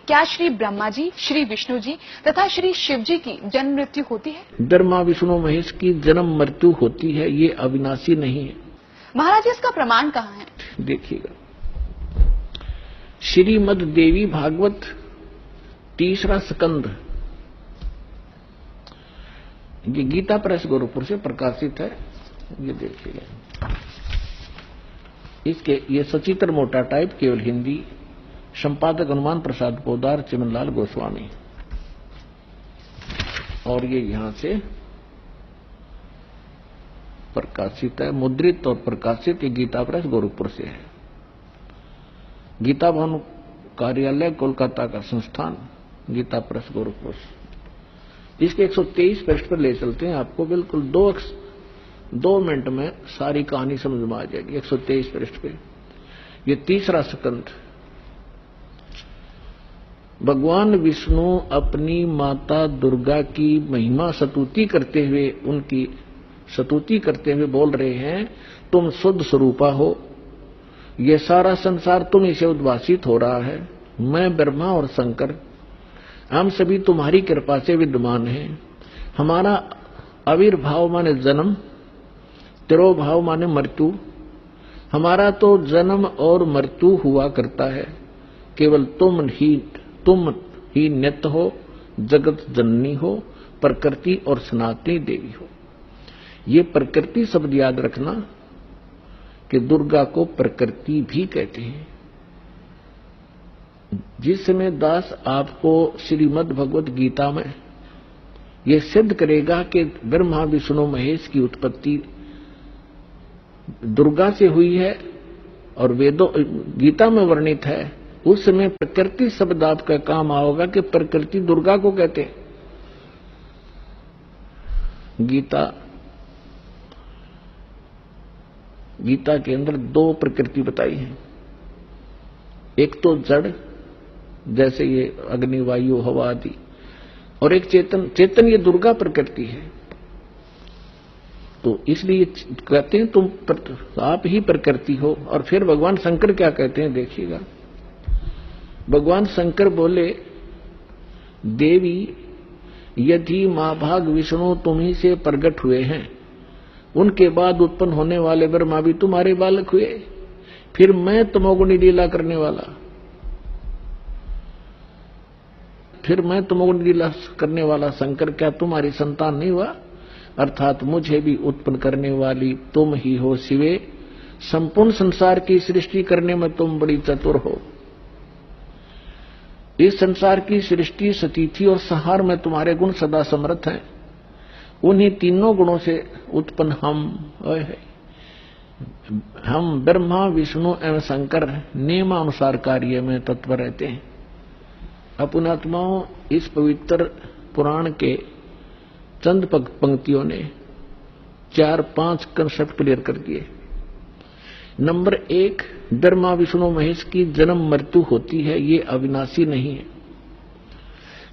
क्या श्री ब्रह्मा जी, श्री विष्णु जी तथा श्री शिव जी की जन्म मृत्यु होती है? ब्रह्मा विष्णु महेश की जन्म मृत्यु होती है, ये अविनाशी नहीं है। महाराज इसका प्रमाण कहाँ है? देखिएगा, श्रीमद देवी भागवत तीसरा स्कंद, ये गीता प्रेस गोरखपुर से प्रकाशित है। ये देखिएगा, इसके ये सचित्र मोटा टाइप, केवल हिंदी, संपादक हनुमान प्रसाद पोदार, चिमनलाल गोस्वामी, और ये यहां से प्रकाशित है, मुद्रित और प्रकाशित। ये गीता प्रेस गोरखपुर से है। गीता भवन कार्यालय कोलकाता का संस्थान, गीता प्रेस गोरखपुर। इसके 123 पृष्ठ पर ले चलते हैं आपको, बिल्कुल 2 मिनट में सारी कहानी समझ में आ जाएगी। 123 पृष्ठ पे ये तीसरा स्कंद। भगवान विष्णु अपनी माता दुर्गा की महिमा स्तुति करते हुए, उनकी स्तुति करते हुए बोल रहे हैं, तुम शुद्ध स्वरूपा हो, ये सारा संसार तुम से उद्भासित हो रहा है। मैं ब्रह्मा और शंकर, हम सभी तुम्हारी कृपा से विद्यमान हैं। हमारा आविर्भाव माने जन्म, तिरोभाव माने मृत्यु। हमारा तो जन्म और मृत्यु हुआ करता है, केवल तुम ही नित्य हो, जगत जननी हो, प्रकृति और सनातनी देवी हो। ये प्रकृति शब्द याद रखना कि दुर्गा को प्रकृति भी कहते हैं। जिस समय दास आपको श्रीमद् भगवत गीता में यह सिद्ध करेगा कि ब्रह्मा विष्णु महेश की उत्पत्ति दुर्गा से हुई है और वेदों गीता में वर्णित है, उस समय प्रकृति शब्द आपका काम आओगा कि प्रकृति दुर्गा को कहते हैं। गीता के अंदर 2 प्रकृति बताई है। एक तो जड़, जैसे ये अग्नि वायु हवा आदि, और एक चेतन ये दुर्गा प्रकृति है। तो इसलिए कहते हैं तुम आप ही प्रकृति हो। और फिर भगवान शंकर क्या कहते हैं, देखिएगा। भगवान शंकर बोले, देवी यदि महाभाग विष्णु तुम्ही से प्रकट हुए हैं, उनके बाद उत्पन्न होने वाले ब्रह्मा भी तुम्हारे बालक हुए, फिर मैं तमोगुणी लीला करने वाला शंकर क्या तुम्हारी संतान नहीं हुआ? अर्थात मुझे भी उत्पन्न करने वाली तुम ही हो शिवे। संपूर्ण संसार की सृष्टि करने में तुम बड़ी चतुर हो। इस संसार की सृष्टि, स्थिति और संहार में तुम्हारे गुण सदा समर्थ हैं। उन्हीं तीनों गुणों से उत्पन्न हम ब्रह्मा विष्णु एवं शंकर नियमानुसार कार्य में तत्पर रहते हैं। अपने आत्माओं, इस पवित्र पुराण के चंद पंक्तियों ने 4-5 कंसेप्ट क्लियर कर दिए। नंबर 1, ब्रह्मा विष्णु महेश की जन्म मृत्यु होती है, ये अविनाशी नहीं है।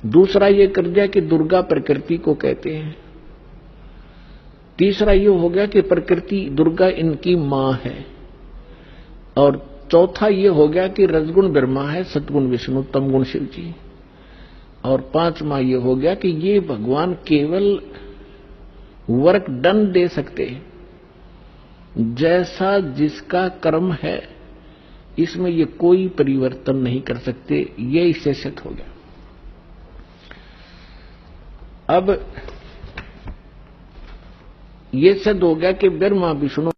दूसरा ये कर दिया कि दुर्गा प्रकृति को कहते हैं। तीसरा ये हो गया कि प्रकृति दुर्गा इनकी मां है। और चौथा ये हो गया कि रजगुण ब्रह्मा है, सतगुण विष्णु, तमगुण शिव जी। और 5वां ये हो गया कि ये भगवान केवल वर्क डन दे सकते हैं, जैसा जिसका कर्म है इसमें ये कोई परिवर्तन नहीं कर सकते। ये इससे सिद्ध हो गया। अब ये सिद्ध हो गया कि ब्रह्मा विष्णु